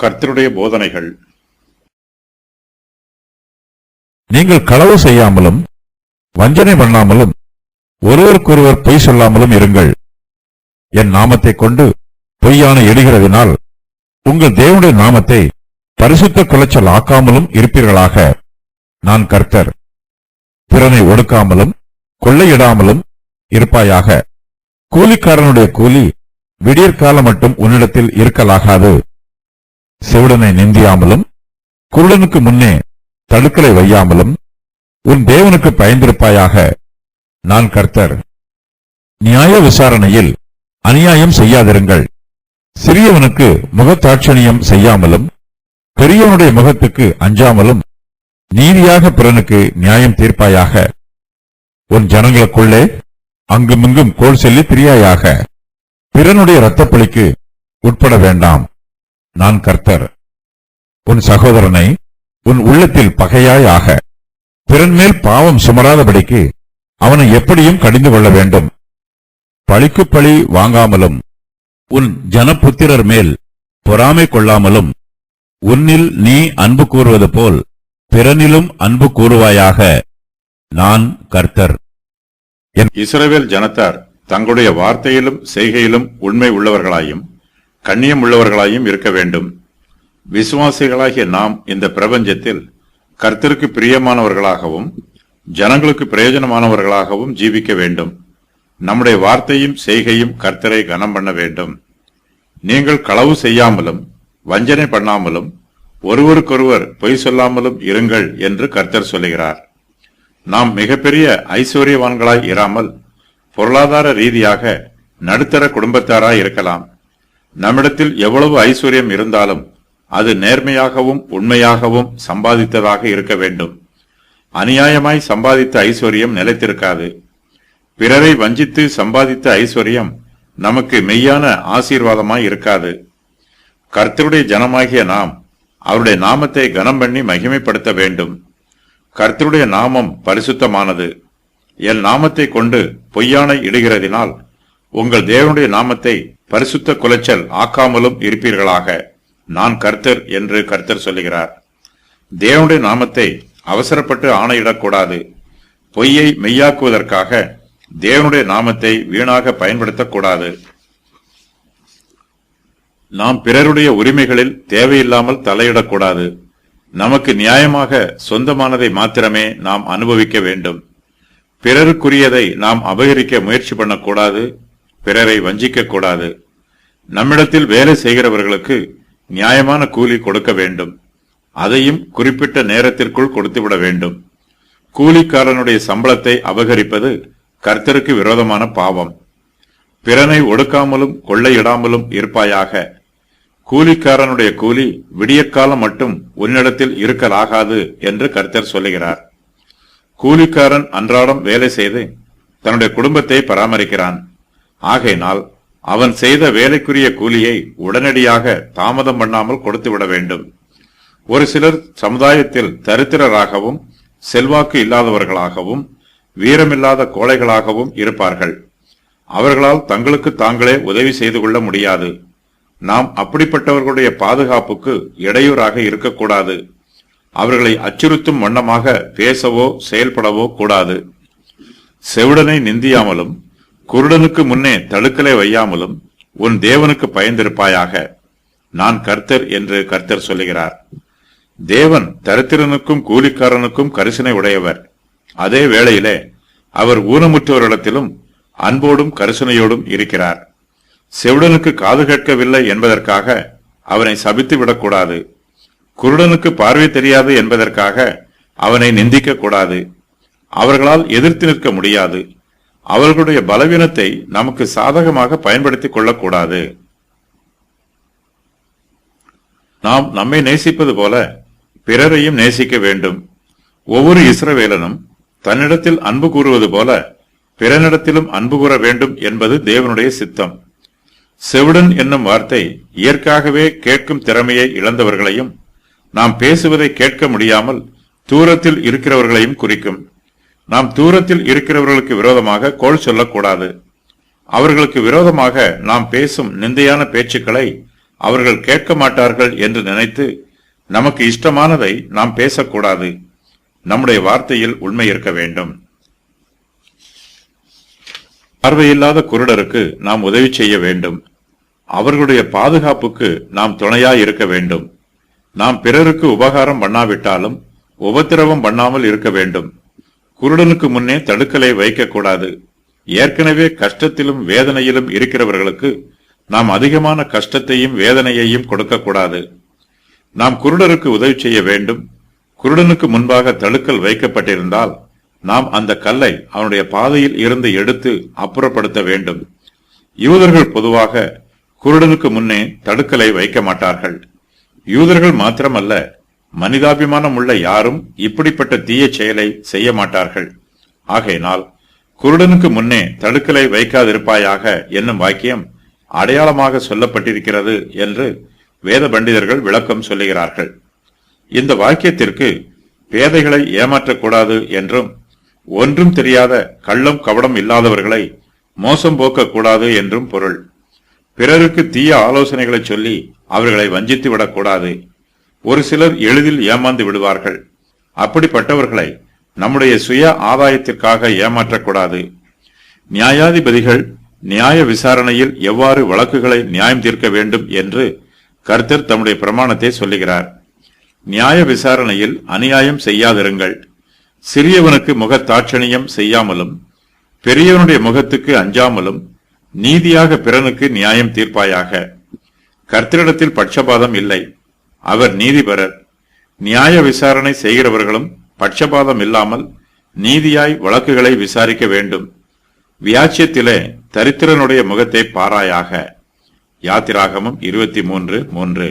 கர்த்தருடைய போதனைகள். நீங்கள் களவு செய்யாமலும் வஞ்சனை பண்ணாமலும் ஒருவருக்கொருவர் பொய் சொல்லாமலும் இருங்கள். என் நாமத்தை கொண்டு பொய்யான இடுகிறதினால் உங்கள் தேவனுடைய நாமத்தை பரிசுத்த குலைச்சல் ஆக்காமலும் இருப்பீர்களாக. நான் கர்த்தர். பிறனை ஒடுக்காமலும் கொள்ளையிடாமலும் இருப்பாயாக. கூலிக்காரனுடைய கூலி விடியற்காலம் மட்டும் உன்னிடத்தில் இருக்கலாகாது. செவிடனை நிந்தியாமலும் குருடனுக்கு முன்னே தடுக்கலை வையாமலும் உன் தேவனுக்கு பயந்திருப்பாயாக. நான் கர்த்தர். நியாய விசாரணையில் அநியாயம் செய்யாதிருங்கள். சிறியவனுக்கு முகத்தாட்சணியம் செய்யாமலும் பெரியவனுடைய முகத்துக்கு அஞ்சாமலும் நீதியாக பிறனுக்கு நியாயம் தீர்ப்பாயாக. உன் ஜனங்களுக்குள்ளே அங்குமிங்கும் கோல் சொல்லி திரியாயாக. பிறனுடைய இரத்தப்பழிக்கு உட்பட வேண்டாம். நான் கர்த்தர். உன் சகோதரனை உன் உள்ளத்தில் பகையாயாக. பிறன் மேல் பாவம் சுமராதபடிக்கு அவனை எப்படியும் கடிந்து கொள்ள வேண்டும். பழிக்கு பழி வாங்காமலும் உன் ஜனபுத்திரர் மேல் பொறாமை கொள்ளாமலும் உன்னில் நீ அன்பு கூறுவது போல் பிறனிலும் அன்பு கூறுவாயாக. நான் கர்த்தர். இஸ்ரவேல் ஜனத்தார் தங்களுடைய வார்த்தையிலும் செய்கையிலும் உண்மை உள்ளவர்களாயும் கண்ணியம் உள்ளவர்களாயும் இருக்க வேண்டும். விசுவாசிகளாகிய நாம் இந்த பிரபஞ்சத்தில் கர்த்தருக்கு பிரியமானவர்களாகவும் ஜனங்களுக்கு பிரயோஜனமானவர்களாகவும் ஜீவிக்க வேண்டும். நம்முடைய வார்த்தையும் செய்கையும் கர்த்தரை கனம் பண்ண வேண்டும். நீங்கள் களவு செய்யாமலும் வஞ்சனை பண்ணாமலும் ஒருவருக்கொருவர் பொய் சொல்லாமலும் இருங்கள் என்று கர்த்தர் சொல்லுகிறார். நாம் மிகப்பெரிய ஐஸ்வர்யவான்களாய் இராமல் பொருளாதார ரீதியாக நடுத்தர குடும்பத்தாராய் இருக்கலாம். நம்மிடத்தில் எவ்வளவு ஐஸ்வர்யம் இருந்தாலும் அது நேர்மையாகவும் உண்மையாகவும் சம்பாதித்ததாக இருக்க வேண்டும். அநியாயமாய் சம்பாதித்த ஐஸ்வர்யம் நிலைத்திருக்காது. பிறரை வஞ்சித்து சம்பாதித்த ஐஸ்வர்யம் நமக்கு மெய்யான ஆசீர்வாதமாய் இருக்காது. கர்த்தருடைய ஜனமாகிய நாம் அவருடைய நாமத்தை கனம் பண்ணி மகிமைப்படுத்த வேண்டும். கர்த்தருடைய நாமம் பரிசுத்தமானது. என் நாமத்தை கொண்டு பொய்யானை இடுகிறதினால் உங்கள் தேவனுடைய நாமத்தை பரிசுத்த குலைச்சல் ஆக்காமலும் இருப்பீர்களாக. நான் கர்த்தர் என்று கர்த்தர் சொல்லுகிறார். தேவனுடைய நாமத்தை அவசரப்பட்டு ஆணையிடக்கூடாது. பொய்யை மெய்யாக்குவதற்காக தேவனுடைய நாமத்தை வீணாக பயன்படுத்தக்கூடாது. நாம் பிறருடைய உரிமைகளில் தேவையில்லாமல் தலையிடக்கூடாது. நமக்கு நியாயமாக சொந்தமானதை மாத்திரமே நாம் அனுபவிக்க வேண்டும். பிறருக்குரியதை நாம் அபகரிக்க முயற்சி பண்ணக்கூடாது. பிறரை வஞ்சிக்க கூடாது. நம்மிடத்தில் வேலை செய்கிறவர்களுக்கு நியாயமான கூலி கொடுக்க வேண்டும். அதையும் குறிப்பிட்ட நேரத்திற்குள் கொடுத்துவிட வேண்டும். கூலிக்காரனுடைய சம்பளத்தை அபகரிப்பது கர்த்தருக்கு விரோதமான பாவம். பிறனை ஒடுக்காமலும் கொள்ளையிடாமலும் இருப்பாயாக. கூலிக்காரனுடைய கூலி விடியற்காலம் மட்டும் உன்னிடத்தில் இருக்கலாகாது என்று கர்த்தர் சொல்லுகிறார். கூலிக்காரன் அன்றாடம் வேலை செய்து தன்னுடைய குடும்பத்தை பராமரிக்கிறான். ஆகையினால் அவன் செய்த வேலைக்குரிய கூலியை உடனடியாக தாமதம் பண்ணாமல் கொடுத்துவிட வேண்டும். ஒரு சிலர் சமுதாயத்தில் தரித்திரராகவும் செல்வாக்கு இல்லாதவர்களாகவும் வீரமில்லாத கோழைகளாகவும் இருப்பார்கள். அவர்களால் தங்களுக்கு தாங்களே உதவி செய்து கொள்ள முடியாது. நாம் அப்படிப்பட்டவர்களுடைய பாதுகாப்புக்கு இடையூறாக இருக்கக்கூடாது. அவர்களை அச்சுறுத்தும் வண்ணமாக பேசவோ செயல்படவோ கூடாது. செவிடனை நிந்தியாமலும் குருடனுக்கு முன்னே தடுக்கலை வையாமலும் உன் தேவனுக்கு பயந்திருப்பாயாக. நான் கர்த்தர் என்று கர்த்தர் சொல்லுகிறார். தேவன் தரித்திரனுக்கும் கூலிக்காரனுக்கும் கரிசனை உடையவர். அதே வேளையிலே அவர் ஊனமுற்றவரிடத்திலும் அன்போடும் கரிசனையோடும் இருக்கிறார். செவிடனுக்கு காது கேட்கவில்லை என்பதற்காக அவனை சபித்து விடக்கூடாது. குருடனுக்கு பார்வை தெரியாது என்பதற்காக அவனை நிந்திக்க கூடாது. அவர்களால் எதிர்த்து நிற்க முடியாது. அவர்களுடைய பலவீனத்தை நமக்கு சாதகமாக பயன்படுத்திக் கொள்ளக்கூடாது. நாம் நம்மை நேசிப்பது போல பிறரையும் நேசிக்க வேண்டும். ஒவ்வொரு இஸ்ரவேலனும் தன்னிடத்தில் அன்பு கூறுவது போல பிறனிடத்திலும் அன்பு கூற வேண்டும் என்பது தேவனுடைய சித்தம். செவிடன் என்னும் வார்த்தை இயற்கையாகவே கேட்கும் திறமையை இழந்தவர்களையும் நாம் பேசுவதை கேட்க முடியாமல் தூரத்தில் இருக்கிறவர்களையும் குறிக்கும். நாம் தூரத்தில் இருக்கிறவர்களுக்கு விரோதமாக கோள் சொல்லக்கூடாது. அவர்களுக்கு விரோதமாக நாம் பேசும் நிந்தையான பேச்சுக்களை அவர்கள் கேட்க மாட்டார்கள் என்று நினைத்து நமக்கு இஷ்டமானதை நாம் பேசக்கூடாது. நம்முடைய வார்த்தையில் உண்மை இருக்க வேண்டும். பார்வையில்லாத குருடருக்கு நாம் உதவி செய்ய வேண்டும். அவர்களுடைய பாதுகாப்புக்கு நாம் துணையாய் இருக்க வேண்டும். நாம் பிறருக்கு உபகாரம் பண்ணாவிட்டாலும் உபத்திரவம் பண்ணாமல் இருக்க வேண்டும். குருடனுக்கு முன்னே தடுக்கலை வைக்கக்கூடாது. ஏற்கனவே கஷ்டத்திலும் வேதனையிலும் இருக்கிறவர்களுக்கு நாம் அதிகமான கஷ்டத்தையும் வேதனையையும் கொடுக்கக்கூடாது. நாம் குருடருக்கு உதவி செய்ய வேண்டும். குருடனுக்கு முன்பாக தடுக்கல் வைக்கப்பட்டிருந்தால் நாம் அந்த கல்லை அவனுடைய பாதையில் இருந்து எடுத்து அப்புறப்படுத்த வேண்டும். யூதர்கள் பொதுவாக குருடனுக்கு முன்னே தடுக்கலை வைக்க மாட்டார்கள். யூதர்கள் மாத்திரமல்ல, மனிதாபிமானம் உள்ள யாரும் இப்படிப்பட்ட தீய செயலை செய்ய மாட்டார்கள். ஆகையினால் குருடனுக்கு முன்னே தடுக்கலை வைக்காதிருப்பாயாக என்னும் வாக்கியம் அடையாளமாக சொல்லப்பட்டிருக்கிறது என்று வேத பண்டிதர்கள் விளக்கம் சொல்லுகிறார்கள். இந்த வாக்கியத்திற்கு பேதைகளை ஏமாற்றக்கூடாது என்றும் ஒன்றும் தெரியாத கள்ளம் கபடம் இல்லாதவர்களை மோசம் போக்கக்கூடாது என்றும் பொருள். பிறருக்கு தீய ஆலோசனைகளை சொல்லி அவர்களை வஞ்சித்து விடக்கூடாது. ஒரு சிலர் எளிதில் ஏமாந்து விடுவார்கள். அப்படிப்பட்டவர்களை நம்முடைய சுய ஆதாயத்திற்காக ஏமாற்றக்கூடாது. நியாயாதிபதிகள் நியாய விசாரணையில் எவ்வாறு வழக்குகளை நியாயம் தீர்க்க வேண்டும் என்று கர்த்தர் தம்முடைய பிரமாணத்தை சொல்லுகிறார். நியாய விசாரணையில் அநியாயம் செய்யாதிருங்கள். சிறியவனுக்கு முகத்தாட்சணியம் செய்யாமலும் பெரியவனுடைய முகத்துக்கு அஞ்சாமலும் நீதியாக பிறனுக்கு நியாயம் தீர்ப்பாயாக. கர்த்தரிடத்தில் பட்சபாதம் இல்லை, அவர் நீதிபரர். நியாய விசாரணை செய்கிறவர்களும் பட்சபாதம் இல்லாமல் நீதியாய் வழக்குகளை விசாரிக்க வேண்டும். வியாச்சியத்திலே தரித்திரனுடைய முகத்தை பாராயாக. யாத்திராகமம் 23:3.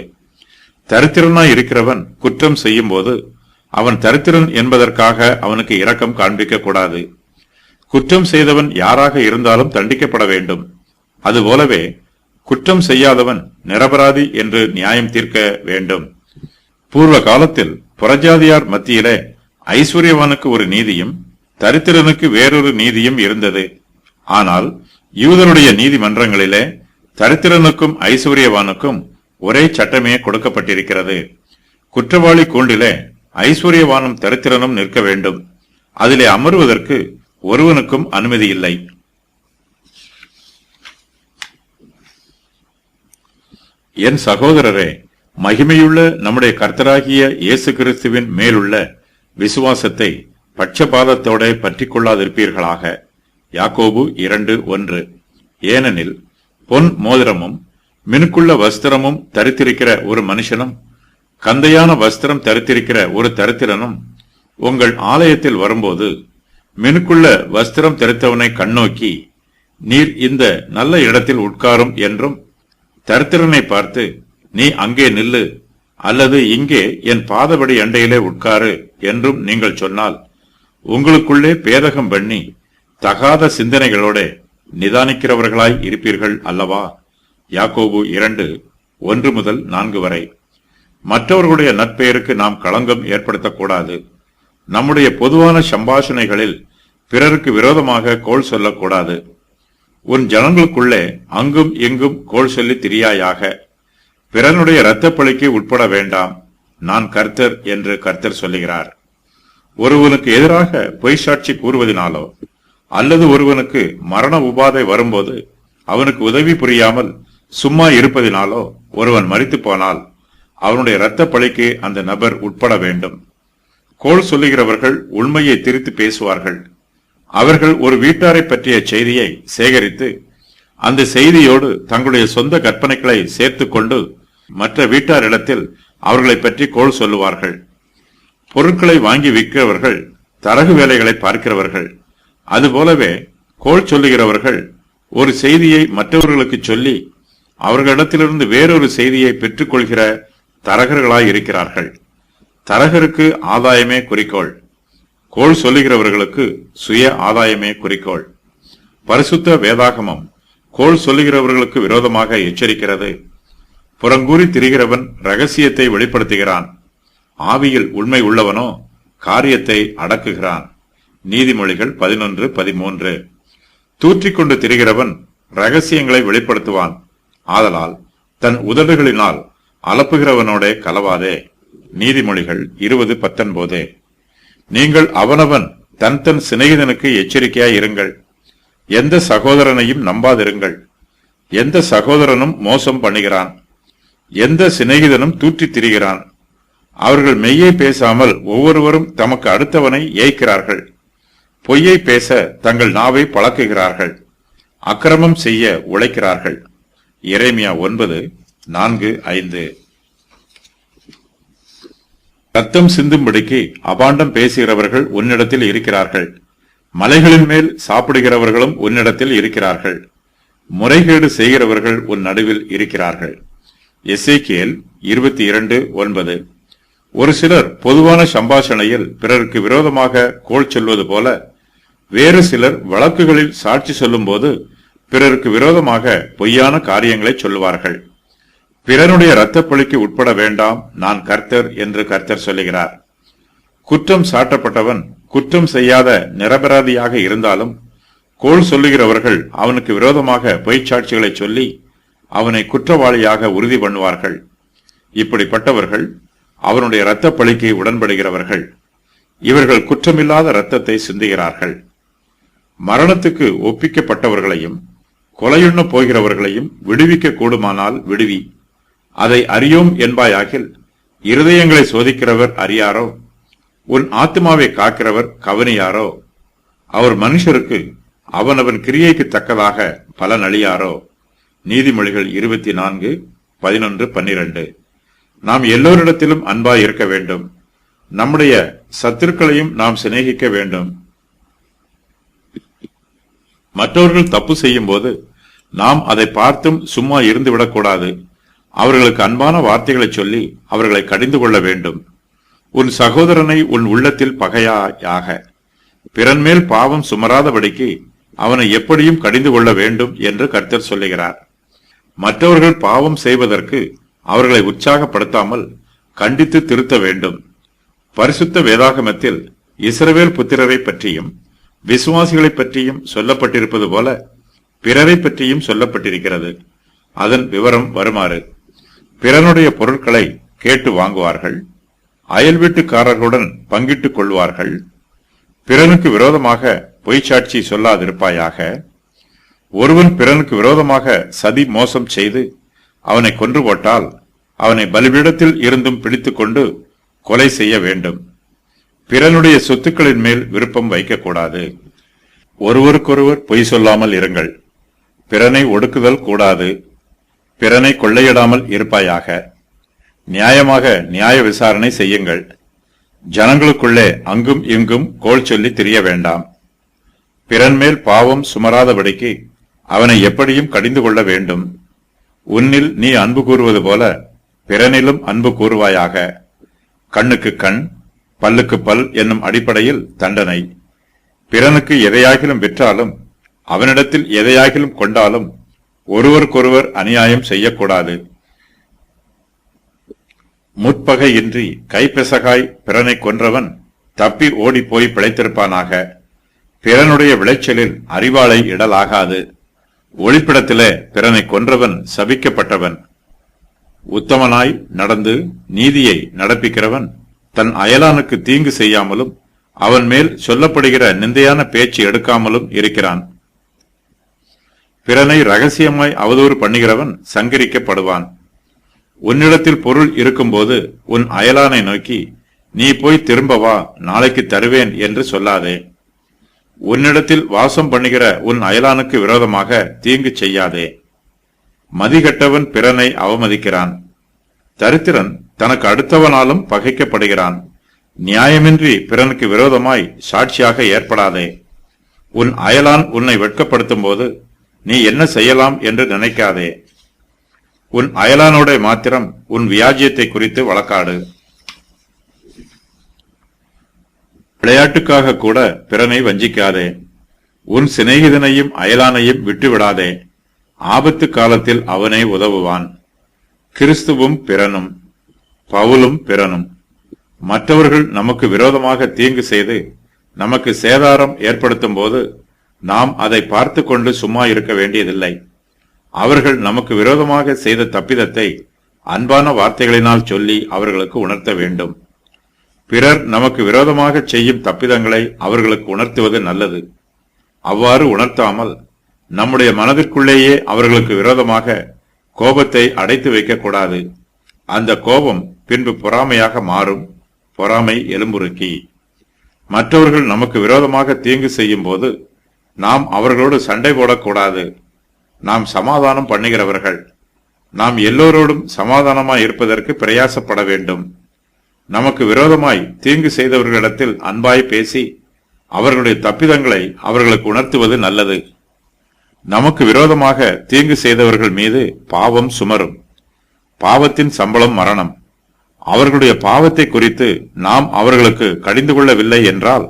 தரித்திரனாய் இருக்கிறவன் குற்றம் செய்யும் போது அவன் தரித்திரன் என்பதற்காக அவனுக்கு இரக்கம் காண்பிக்க கூடாது. குற்றம் செய்தவன் யாராக இருந்தாலும் தண்டிக்கப்பட வேண்டும். அதுபோலவே குற்றம் செய்யாதவன் நிரபராதி என்று நியாயம் தீர்க்க வேண்டும். பூர்வ காலத்தில் புறஜாதியார் மத்தியிலே ஐஸ்வர்யவானுக்கு ஒரு நீதியும் தரித்திரனுக்கு வேறொரு நீதியும் இருந்தது. ஆனால் யூதருடைய நீதிமன்றங்களிலே தரித்திரனுக்கும் ஐஸ்வர்யவானுக்கும் ஒரே சட்டமே கொடுக்கப்பட்டிருக்கிறது. குற்றவாளி கூண்டிலே ஐஸ்வர்யவானும் தரித்திரனும் நிற்க வேண்டும். அதிலே அமர்வதற்கு ஒருவனுக்கும் அனுமதி இல்லை. என் சகோதரரே, மகிமையுள்ள நம்முடைய கர்த்தராகிய இயேசு கிறிஸ்துவின் மேலுள்ள விசுவாசத்தை பட்சபாதத்தோட பற்றிக் கொள்ளாதிருப்பீர்களாக. யாக்கோபு 2:1. ஏனெனில் பொன் மோதிரமும் மினுக்குள்ள வஸ்திரமும் தரித்திருக்கிற ஒரு மனுஷனும் கந்தையான வஸ்திரம் தரித்திருக்கிற ஒரு தரித்திரனும் உங்கள் ஆலயத்தில் வரும்போது மினுக்குள்ள வஸ்திரம் தரித்தவனை கண்ணோக்கி, நீர் இந்த நல்ல இடத்தில் உட்காரும் என்றும், தரித்திரனை பார்த்து, நீ அங்கே நில்லு அல்லது இங்கே என் பாதபடி அண்டையிலே உட்காரு என்றும் நீங்கள் சொன்னால் உங்களுக்குள்ளே பேதகம் பண்ணி தகாத சிந்தனைகளோட நிதானிக்கிறவர்களாய் இருப்பீர்கள் அல்லவா. யாக்கோபு 2:1-4 வரை. மற்றவர்களுடைய நற்பெயருக்கு நாம் களங்கம் ஏற்படுத்தக்கூடாது. நம்முடைய பொதுவான சம்பாஷணைகளில் பிறருக்கு விரோதமாக கோள் சொல்லக்கூடாது. உன் ஜனங்களுக்குள்ளே அங்கும் இங்கும் கோள் சொல்லி திரியாயாக. பிறனுடைய இரத்தப்பழிக்கு உட்பட வேண்டாம். நான் கர்த்தர் என்று கர்த்தர் சொல்லுகிறார். ஒருவனுக்கு எதிராக பொய் சாட்சி கூறுவதனாலோ அல்லது ஒருவனுக்கு மரண உபாதை வரும்போது அவனுக்கு உதவி புரியாமல் சும்மா இருப்பதினாலோ ஒருவன் மரித்து போனால் அவனுடைய இரத்த பழிக்கு அந்த நபர் உட்பட வேண்டும். கோள் சொல்லுகிறவர்கள் உண்மையை திரித்து பேசுவார்கள். அவர்கள் ஒரு வீட்டாரை பற்றிய செய்தியை சேகரித்து அந்த செய்தியோடு தங்களுடைய சொந்த கற்பனைகளை சேர்த்து கொண்டு மற்ற வீட்டாரிடத்தில் அவர்களை பற்றி கோள் சொல்லுவார்கள். பொருட்களை வாங்கி விற்கிறவர்கள் தரகு வேலைகளை பார்க்கிறவர்கள். அதுபோலவே கோள் சொல்லுகிறவர்கள் ஒரு செய்தியை மற்றவர்களுக்கு சொல்லி அவர்களிடத்திலிருந்து வேறொரு செய்தியை பெற்றுக்கொள்கிற தரகர்களாய் இருக்கிறார்கள். தரகருக்கு ஆதாயமே குறிக்கோள். கோள் சொல்லுகிறவர்களுக்கு சுய ஆதாயமே குறிக்கோள். பரிசுத்த வேதாகமம் கோள் சொல்லுகிறவர்களுக்கு விரோதமாக எச்சரிக்கிறது. புறங்கூறி திரிகிறவன் ரகசியத்தை வெளிப்படுத்துகிறான். ஆவியில் உண்மை உள்ளவனோ காரியத்தை அடக்குகிறான். நீதிமொழிகள் 11:13. தூற்றிக்கொண்டு திரிகிறவன் ரகசியங்களை வெளிப்படுத்துவான். ஆதலால் தன் உதடுகளினால் அலப்புகிறவனோடே கலவாதே. நீதிமொழிகள் 20:19. நீங்கள் அவனவன் தன் தன் சிநேகிதனுக்கு எச்சரிக்கையாய் இருங்கள். எந்த சகோதரனையும் நம்பாதிருங்கள். எந்த சகோதரனும் மோசம் பண்ணுகிறான், எந்த சிநேகிதனும் தூற்றித் திரிகிறான். அவர்கள் மெய்யை பேசாமல் ஒவ்வொருவரும் தமக்கு அடுத்தவனை ஏய்க்கிறார்கள். பொய்யை பேச தங்கள் நாவை பழக்குகிறார்கள். அக்கிரமம் செய்ய உழைக்கிறார்கள். எரேமியா 9:4-5. ரத்தம் சிந்தும்படிக்கு அபாண்டம் பேசுகிறவர்கள் உன்னிடத்தில் இருக்கிறார்கள். மலைகளின் மேல் சாப்பிடுகிறவர்களும் உன்னிடத்தில் இருக்கிறார்கள். முறைகேடு செய்கிறவர்கள் உன் நடுவில் இருக்கிறார்கள். எசேக்கியேல் 22:9. ஒரு சிலர் பொதுவான சம்பாஷணையில் பிறருக்கு விரோதமாக கோள் சொல்வது போல, வேறு சிலர் வழக்குகளில் சாட்சி சொல்லும் போது பிறருக்கு விரோதமாக பொய்யான காரியங்களை சொல்லுவார்கள். பிறனுடைய இரத்தப்பழிக்கு உட்பட வேண்டாம், நான் கர்த்தர் என்று கர்த்தர் சொல்லுகிறார். குற்றம் சாட்டப்பட்டவன் குற்றம் செய்யாத நிரபராதியாக இருந்தாலும் கோள் சொல்லுகிறவர்கள் அவனுக்கு விரோதமாக பொய்ச்சாட்சிகளை சொல்லி அவனை குற்றவாளியாக உறுதி பண்ணுவார்கள். இப்படிப்பட்டவர்கள் அவனுடைய இரத்தப்பழிக்கு உடன்படுகிறவர்கள். இவர்கள் குற்றமில்லாத இரத்தத்தை சிந்துகிறார்கள். மரணத்துக்கு ஒப்பிக்கப்பட்டவர்களையும் கொலையுண்ண போகிறவர்களையும் விடுவிக்க கூடுமானால் விடுவி. அதை அறியோம் என்பாயாகில் இருதயங்களை சோதிக்கிறவர் அறியாரோ? உன் ஆத்மாவை காக்கிறவர் கவனியாரோ? அவர் மனுஷருக்கு அவனவன் கிரியைக்கு தக்கதாக பலன் அளியாரோ? நீதிமொழிகள் 24:11-12. நாம் எல்லோரிடத்திலும் அன்பாய் இருக்க வேண்டும். நம்முடைய சத்துருக்களையும் நாம் சிநேகிக்க வேண்டும். மற்றவர்கள் தப்பு செய்யும் போது நாம் அதை பார்த்தும் சும்மா இருந்து விடக்கூடாது. அவர்களுக்கு அன்பான வார்த்தைகளை சொல்லி அவர்களை கடிந்து கொள்ள வேண்டும். உன் சகோதரனை உன் உள்ளத்தில் பகையாக பிறன் மேல் பாவம் சுமராதபடிக்கு அவனை எப்படியும் கடிந்து கொள்ள வேண்டும் என்று கர்த்தர் சொல்லுகிறார். மற்றவர்கள் பாவம் செய்வதற்கு அவர்களை உற்சாகப்படுத்தாமல் கண்டித்து திருத்த வேண்டும். பரிசுத்த வேதாகமத்தில் இஸ்ரவேல் புத்திரரை பற்றியும் விசுவாசிகளை பற்றியும் சொல்லப்பட்டிருப்பது போல பிறரை பற்றியும் சொல்லப்பட்டிருக்கிறது. அதன் விவரம் வருமாறு: பிறனுடைய பொருட்களை கேட்டு வாங்குவார்கள், அயல் வீட்டுக்காரர்களுடன் பங்கிட்டுக் கொள்வார்கள், பிறனுக்கு விரோதமாக பொய்ச்சாட்சி சொல்லாதிருப்பாயாக. ஒருவன் பிறனுக்கு விரோதமாக சதி மோசம் செய்து அவனை கொன்று போட்டால் அவனை பலிபீடத்தில் இருந்தும் பிடித்துக்கொண்டு கொலை செய்ய வேண்டும். பிறனுடைய சொத்துக்களின் மேல் விருப்பம் வைக்கக்கூடாது. ஒருவருக்கொருவர் பொய் சொல்லாமல் இருங்கள். பிறனை ஒடுக்குதல் கூடாது. பிறனை கொள்ளையிடாமல் இருப்பாயாக. நியாயமாக நியாய விசாரணை செய்யுங்கள். ஜனங்களுக்குள்ளே அங்கும் இங்கும் கோள் சொல்லி திரிய வேண்டாம். பிறன் மேல் பாவம் சுமராதபடிக்கு அவனை எப்படியும் கடிந்து கொள்ள வேண்டும். உன்னில் நீ அன்பு கூறுவது போல பிறனிலும் அன்பு கூறுவாயாக. கண்ணுக்கு கண், பல்லுக்கு பல் என்னும் அடிப்படையில் தண்டனை. பிறனுக்கு எதையாகிலும் விற்றாலும் அவனிடத்தில் எதையாகிலும் கொண்டாலும் ஒருவருக்கொருவர் அநியாயம் செய்யக்கூடாது. முற்பகையின்றி கைப்பெசகாய் பிறனை கொன்றவன் தப்பி ஓடி போய் பிழைத்திருப்பானாக. பிறனுடைய விளைச்சலில் அறிவாளை இடலாகாது. ஒளிப்பிடத்திலே பிறனை கொன்றவன் சபிக்கப்பட்டவன். உத்தமனாய் நடந்து நீதியை நடப்பிக்கிறவன் தன் அயலானுக்கு தீங்கு செய்யாமலும் அவன் மேல் சொல்லப்படுகிற நிந்தையான பேச்சு எடுக்காமலும் இருக்கிறான். பிறனை ரகசியமாய் அவதூறு பண்ணுகிறவன் சங்கரிக்கப்படுவான். உன்னிடத்தில் பொருள் இருக்கும்போது உன் அயலானை நோக்கி, நீ போய் திரும்ப வா, நாளைக்கு தருவேன் என்று சொல்லாதே. உன்னிடத்தில் வாசம் பண்ணுகிற உன் அயலானுக்கு விரோதமாக தீங்கு செய்யாதே. மதிகட்டவன் பிறனை அவமதிக்கிறான். தரித்திரன் தனக்கு அடுத்தவனாலும் பகைக்கப்படுகிறான். நியாயமின்றி பிறனுக்கு விரோதமாய் சாட்சியாக ஏற்படாதே. உன் அயலான் உன்னை வெட்கப்படுத்தும் போது நீ என்ன செய்யலாம் என்று நினைக்காதே. உன் அயலானோட மாத்திரம் உன் வியாஜ்யத்தை குறித்து வழக்காடு. விளையாட்டுக்காக கூட பிறனை வஞ்சிக்காதே. உன் சிநேகிதனையும் அயலானையும் விட்டுவிடாதே. ஆபத்து காலத்தில் அவனே உதவுவான். கிறிஸ்துவும் பிறனும், பவுலும் பிறனும். மற்றவர்கள் நமக்கு விரோதமாக தீங்கு செய்து நமக்கு சேதாரம் ஏற்படுத்தும் போது நாம் அதை பார்த்து கொண்டு சும்மா இருக்க வேண்டியதில்லை. அவர்கள் நமக்கு விரோதமாக செய்த தப்பிதத்தை அன்பான வார்த்தைகளினால் சொல்லி அவர்களுக்கு உணர்த்த வேண்டும். பிறர் நமக்கு விரோதமாக செய்யும் தப்பிதங்களை அவர்களுக்கு உணர்த்துவது நல்லது. அவ்வாறு உணர்த்தாமல் நம்முடைய மனதிற்குள்ளேயே அவர்களுக்கு விரோதமாக கோபத்தை அடைத்து வைக்கக்கூடாது. அந்த கோபம் பின்பு பொறாமையாக மாறும். பொறாமை எலும்புருக்கி. மற்றவர்கள் நமக்கு விரோதமாக தீங்கு செய்யும் போது நாம் அவர்களோடு சண்டை போடக்கூடாது. நாம் சமாதானம் பண்ணுகிறவர்கள். நாம் எல்லோரோடும் சமாதானமாய் இருப்பதற்கு பிரயாசப்பட வேண்டும். நமக்கு விரோதமாய் தீங்கு செய்தவர்களிடத்தில் அன்பாய் பேசி அவர்களுடைய தப்பிதங்களை அவர்களுக்கு உணர்த்துவது நல்லது. நமக்கு விரோதமாக தீங்கு செய்தவர்கள் மீது பாவம் சுமரும். பாவத்தின் சம்பளம் மரணம். அவர்களுடைய பாவத்தை குறித்து நாம் அவர்களுக்கு கடிந்து கொள்ளவில்லை என்றால்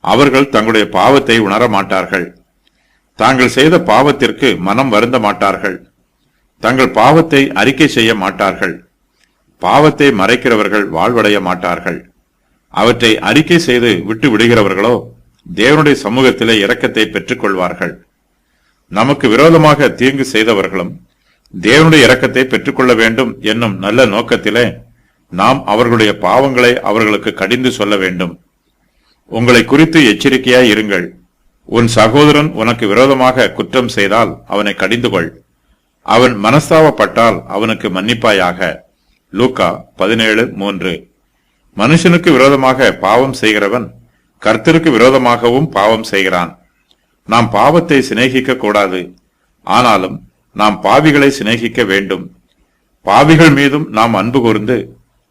அவர்கள் தங்களுடைய பாவத்தை உணர மாட்டார்கள். தாங்கள் செய்த பாவத்திற்கு மனம் வருந்த மாட்டார்கள். தங்கள் பாவத்தை அறிக்கை செய்ய மாட்டார்கள். பாவத்தை மறைக்கிறவர்கள் வாழ்வடைய மாட்டார்கள். அவற்றை அறிக்கை செய்து விட்டு விடுகிறவர்களோ தேவனுடைய சமூகத்திலே இரக்கத்தை பெற்றுக் கொள்வார்கள். நமக்கு விரோதமாக தீங்கு செய்தவர்களும் தேவனுடைய இரக்கத்தை பெற்றுக்கொள்ள வேண்டும் என்னும் நல்ல நோக்கத்திலே நாம் அவர்களுடைய பாவங்களை அவர்களுக்கு கடிந்து சொல்ல வேண்டும். உங்களை குறித்து எச்சரிக்கையாய் இருங்கள். உன் சகோதரன் உனக்கு விரோதமாக குற்றம் செய்தால் அவனை கடிந்து கொள். அவன் மனஸ்தாபப்பட்டால் அவனுக்கு மன்னிப்பாயாக. லூக்கா 17:3. மனுஷனுக்கு விரோதமாக பாவம் செய்கிறவன் கர்த்தருக்கு விரோதமாகவும் பாவம் செய்கிறான். நாம் பாவத்தை சிநேகிக்க கூடாது. ஆனாலும் நாம் பாவிகளை சிநேகிக்க வேண்டும். பாவிகள் மீதும் நாம் அன்பு கூர்ந்து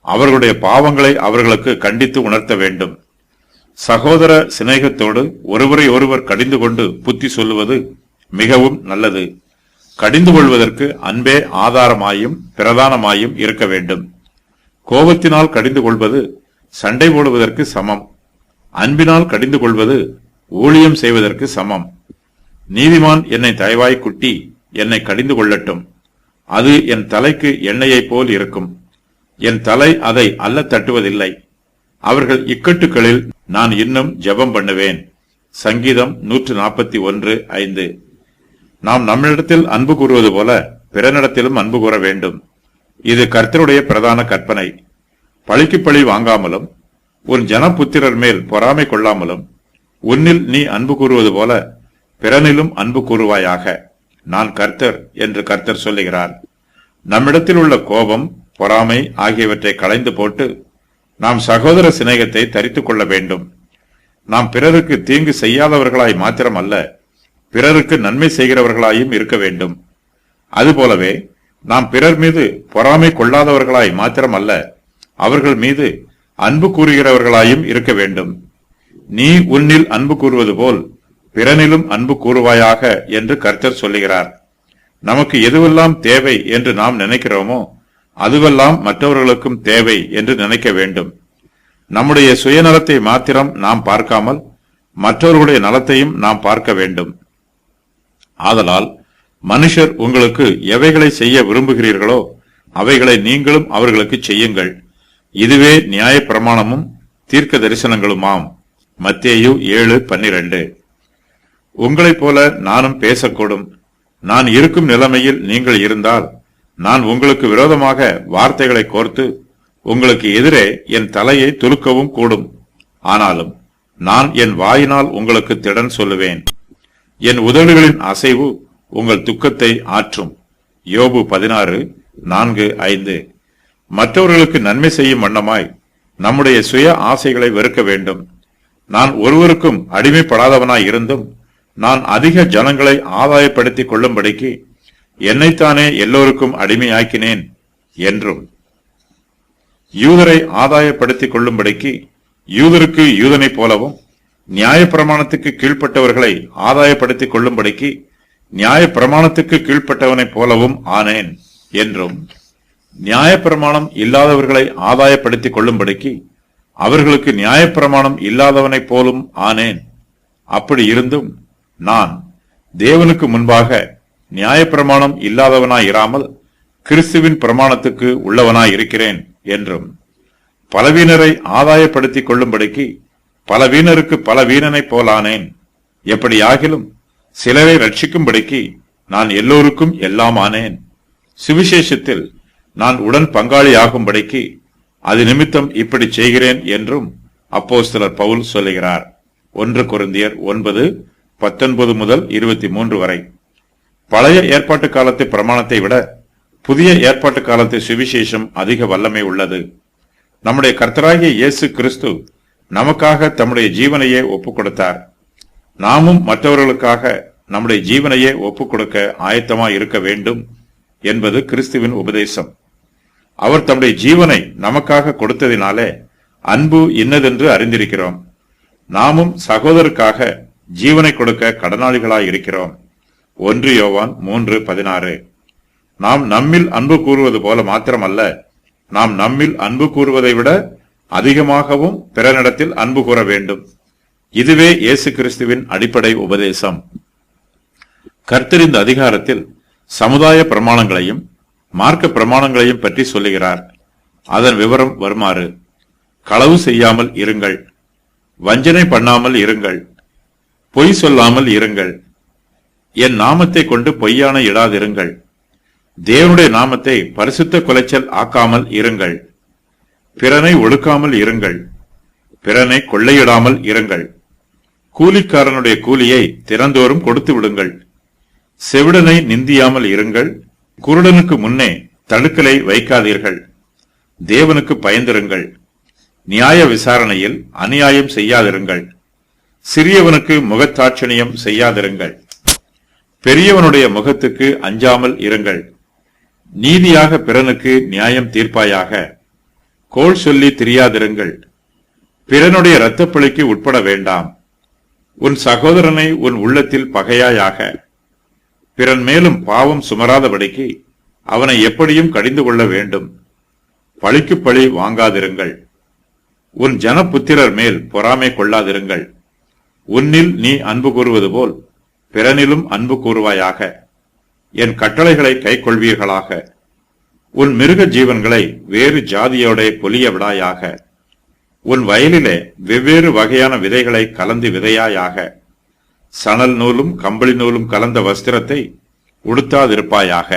அவர்களுடைய பாவங்களை அவர்களுக்கு கண்டித்து உணர்த்த வேண்டும். சகோதர சிநேகத்தோடு ஒருவரை ஒருவர் கடிந்து கொண்டு புத்தி சொல்லுவது மிகவும் நல்லது. கடிந்து கொள்வதற்கு அன்பே ஆதாரமாயும் பிரதானமாயும் இருக்க வேண்டும். கோபத்தினால் கடிந்து கொள்வது சண்டை போடுவதற்கு சமம். அன்பினால் கடிந்து கொள்வது ஊழியம் செய்வதற்கு சமம். நீதிமான் என்னை தயவாய் குட்டி என்னை கடிந்து கொள்ளட்டும். அது என் தலைக்கு எண்ணெயைப் போல் இருக்கும். என் தலை அதை அல்ல தட்டுவதில்லை. அவர்கள் இக்கட்டுகளில் நான் இன்னும் ஜெபம் பண்ணுவேன். சங்கீதம் 141:5. நாம் நம்மிடத்தில் அன்பு கூறுவது போல பிறனிடத்திலும் அன்பு கூற வேண்டும். இது கர்த்தருடைய பிரதான கற்பனை. பழிக்கு பழி வாங்காமலும் உன் ஜனபுத்திரர் மேல் பொறாமை கொள்ளாமலும் உன்னில் நீ அன்பு கூறுவது போல பிறனிலும் அன்பு கூறுவாயாக. நான் கர்த்தர் என்று கர்த்தர் சொல்லுகிறார். நம்மிடத்தில் உள்ள கோபம், பொறாமை ஆகியவற்றை களைந்து போட்டு நாம் சகோதர சிநேகத்தை தரித்துக் கொள்ள வேண்டும். நாம் பிறருக்கு தீங்கு செய்யாதவர்களாய் மாத்திரமல்ல, பிறருக்கு நன்மை செய்கிறவர்களாயும் இருக்க வேண்டும். அதுபோலவே நாம் பிறர் மீது பொறாமை கொள்ளாதவர்களாய் மாத்திரமல்ல, அவர்கள் மீது அன்பு கூறுகிறவர்களாயும் இருக்க வேண்டும். நீ உன்னில் அன்பு கூறுவது போல் பிறனிலும் அன்பு கூறுவாயாக என்று கர்த்தர் சொல்லுகிறார். நமக்கு எதுவெல்லாம் தேவை என்று நாம் நினைக்கிறோமோ அதுவெல்லாம் மற்றவர்களுக்கும் தேவை என்று நினைக்க வேண்டும். நம்முடைய சுயநலத்தை மாத்திரம் நாம் பார்க்காமல் மற்றவர்களுடைய நலத்தையும் நாம் பார்க்க வேண்டும். ஆதலால் மனுஷர் உங்களுக்கு எவைகளை செய்ய விரும்புகிறீர்களோ அவைகளை நீங்களும் அவர்களுக்கு செய்யுங்கள். இதுவே நியாய பிரமாணமும் தீர்க்க தரிசனங்களுமாம். மத்தேயு 7:12. உங்களைப் போல நானும் பேசக்கூடும். நான் இருக்கும் நிலைமையில் நீங்கள் இருந்தால் நான் உங்களுக்கு விரோதமாக வார்த்தைகளை கோர்த்து உங்களுக்கு எதிரே என் தலையை துலுக்கவும் கூடும். ஆனாலும் நான் என் வாயினால் உங்களுக்கு திடன் சொல்லுவேன். என் உதடுகளின் அசைவு உங்கள் துக்கத்தை ஆற்றும். யோபு 16:4-5. மற்றவர்களுக்கு நன்மை செய்யும் வண்ணமாய் நம்முடைய சுய ஆசைகளை வெறுக்க வேண்டும். நான் ஒருவருக்கும் அடிமைப்படாதவனாய் இருந்தும் நான் அதிக ஜனங்களை ஆதாயப்படுத்திக் கொள்ளும்படிக்கு என்னைத்தானே எல்லோருக்கும் அடிமையாக்கினேன் என்றும், யூதரை ஆதாயப்படுத்திக் கொள்ளும்படிக்கு யூதருக்கு யூதனைப் போலவும் நியாயப்பிரமாணத்துக்கு கீழ்ப்பட்டவர்களை ஆதாயப்படுத்திக் கொள்ளும்படிக்கு நியாயப்பிரமாணத்துக்கு கீழ்ப்பட்டவனைப் போலவும் ஆனேன் என்றும், நியாயப்பிரமாணம் இல்லாதவர்களை ஆதாயப்படுத்திக் கொள்ளும்படிக்கு அவர்களுக்கு நியாயப்பிரமாணம் இல்லாதவனைப் போலும் ஆனேன். அப்படி இருந்தும் நான் தேவனுக்கு முன்பாக நியாயப்பிரமாணம் இல்லாதவனாயிராமல் கிறிஸ்துவின் பிரமாணத்துக்கு உள்ளவனாய் இருக்கிறேன் என்றும், பலவீனரை ஆதாயப்படுத்திக் கொள்ளும்படிக்கு பலவீனருக்கு பலவீனனைப் போலானேன். எப்படியாகிலும் சிலரை ரட்சிக்கும்படிக்கு நான் எல்லோருக்கும் எல்லாம் ஆனேன். சுவிசேஷத்தில் நான் உடன் பங்காளியாகும்படிக்கு அது நிமித்தம் இப்படி செய்கிறேன் என்றும் அப்போஸ்தலர் பவுல் சொல்லுகிறார். 1 கொரிந்தியர் 9:19 முதல் 23 வரை. பழைய ஏற்பாட்டு காலத்து பிரமாணத்தை விட புதிய ஏற்பாட்டு காலத்து சுவிசேஷம் அதிக வல்லமை உள்ளது. நம்முடைய கர்த்தராகிய இயேசு கிறிஸ்து நமக்காக தம்முடைய ஜீவனையே ஒப்புக் கொடுத்தார். நாமும் மற்றவர்களுக்காக நம்முடைய ஜீவனையே ஒப்புக் கொடுக்க ஆயத்தமாய் இருக்க வேண்டும் என்பது கிறிஸ்துவின் உபதேசம். அவர் தம்முடைய ஜீவனை நமக்காக கொடுத்ததினாலே அன்பு இன்னதென்று அறிந்திருக்கிறோம். நாமும் சகோதரருக்காக ஜீவனை கொடுக்க கடனாளிகளாய் இருக்கிறோம். 1 யோவான் 3:16. நாம் நம்மில் அன்பு கூறுவது போல மாத்திரமல்ல, நாம் நம்மில் அன்பு கூறுவதை விட அதிகமாகவும் பிறனிடத்தில் அன்பு கூற வேண்டும். இதுவே இயேசு கிறிஸ்துவின் அடிப்படை உபதேசம். கர்த்தர் இந்த அதிகாரத்தில் சமுதாய பிரமாணங்களையும் மார்க்க பிரமாணங்களையும் பற்றி சொல்லுகிறார். அதன் விவரம் வருமாறு: களவு செய்யாமல் இருங்கள், வஞ்சனை பண்ணாமல் இருங்கள், பொய் சொல்லாமல் இருங்கள், என் நாமத்தை கொண்டு பொய்யான இடாதிருங்கள், தேவனுடைய நாமத்தை பரிசுத்த குலைச்சல் ஆக்காமல் இருங்கள், பிறனை ஒடுக்காமல் இருங்கள், பிறனை கொள்ளையிடாமல் இருங்கள், கூலிக்காரனுடைய கூலியை தினந்தோறும் கொடுத்து விடுங்கள், செவிடனை நிந்தியாமல் இருங்கள், குருடனுக்கு முன்னே தடுக்கலை வைக்காதீர்கள், தேவனுக்கு பயந்திருங்கள், நியாய விசாரணையில் அநியாயம் செய்யாதிருங்கள், சிறியவனுக்கு முகத்தாட்சணியம் செய்யாதிருங்கள், பெரியவனுடைய முகத்துக்கு அஞ்சாமல் இருங்கள், நீதியாக பிறனுக்கு நியாயம் தீர்ப்பாயாக, கோள் சொல்லி திரியாதிருங்கள், பிறனுடைய இரத்தப்பழிக்கு உட்பட வேண்டாம், உன் சகோதரனை உன் உள்ளத்தில் பகையாயாக, பிறன் மேலும் பாவம் சுமராதபடிக்கு அவனை எப்படியும் கடிந்து கொள்ள வேண்டும், பழிக்கு பழி வாங்காதிருங்கள், உன் ஜனபுத்திரர் மேல் பொறாமை கொள்ளாதிருங்கள், உன்னில் நீ அன்பு கூறுவது போல் பிறனிலும் அன்பு கூறுவாயாக, என் கட்டளைகளை கை கொள்வீர்களாக, உன் மிருக ஜீவன்களை வேறு ஜாதியோட பொலிய விடாயாக, உன் வயலிலே வெவ்வேறு வகையான விதைகளை கலந்து விதையாயாக, சணல் நூலும் கம்பளி நூலும் கலந்த வஸ்திரத்தை உடுத்தாதிருப்பாயாக.